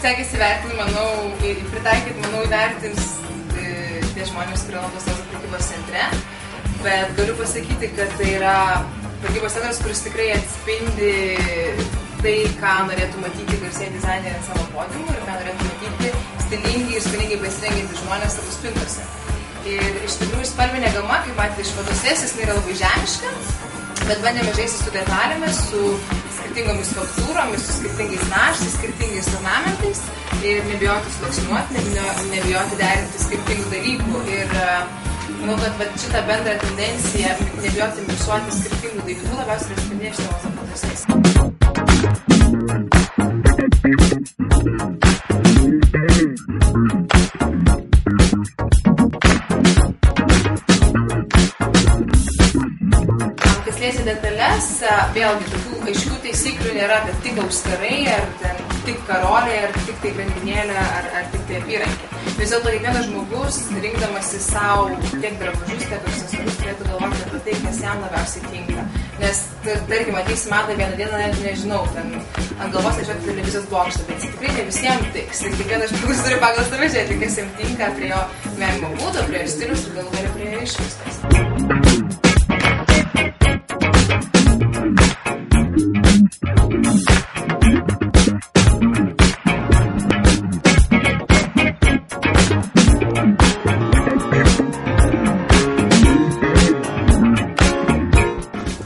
sekėsi vertinti, manau, ir pritaikyti, manau, įvertins tie žmonės, kurie lankosi savo prekybos centre. Bet galiu pasakyti, kad tai yra prekybos centras, kuris tikrai atspindi tai, ką norėtų matyti garsieji dizaineriai ant savo podiumų ir ką norėtų matyti stilingi ir skoningai besirengiantys žmonės savo spintose. Ir iš tikrųjų spalvinė gama, kaip matėte iš fotosesijos, yra labai žemiška, bet bandėme žaisti su detalėmis, su skirtingomis faktūromis, su skirtingais naštais, skirtingais ornamentais ir nebijoti sluoksniuoti, nebijoti derinti skirtingų dalykų. Ir manau, kad šitą bendrą tendenciją nebijoti miksuoti skirtingų daiktų labiausiai atspindėjo šitą mūsų fotosesiją. Kas liečia detalės, vėlgi tokių aiškių taisyklių nėra, kad tik auskarai, ar tik karoliai, ar tik tai grandinėlė, ar tik tai apyrankė. Vis dėlto kiekvienas žmogus, rinkdamasi savo tiek drabužius, tiek aksesuarus, turėtų galvoti apie tai, kas jam labiausiai tinka. Nes, tarkim, ateisi madą vieną dieną, net nežinau, ant galvos nešioti televizijos bokštą, bet tikrai ne visiems tiks. Ir kiekvienas žmogus turi pagal save žiūrėti, kas jam tinka prie jo gyvenimo būdo, prie jo stilius ir galų gale prie jo išvaizdos.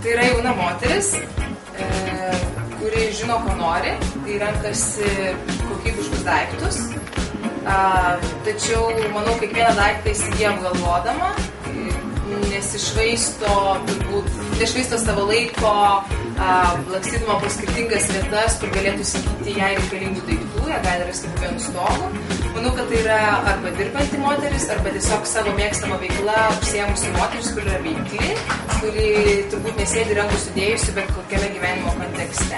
Tai yra jauna moteris, kuri žino, ko nori, tai renkasi kokybiškus daiktus. Tačiau, manau, kiekvieną daiktą įsigijam galvodama, nešvaisto savo laiko, lakstydama po skirtingas vietas, kur galėtų įsigyti jai reikalingų daiktų, ją gali rasti po vienu stogu. Manau, kad tai yra arba dirbanti moteris, arba tiesiog savo mėgstamą veiklą užsiėmusi moteris, kuri yra veikli, kuri turbūt nesėdi rankų sudėjusi bet kokiame gyvenimo kontekste.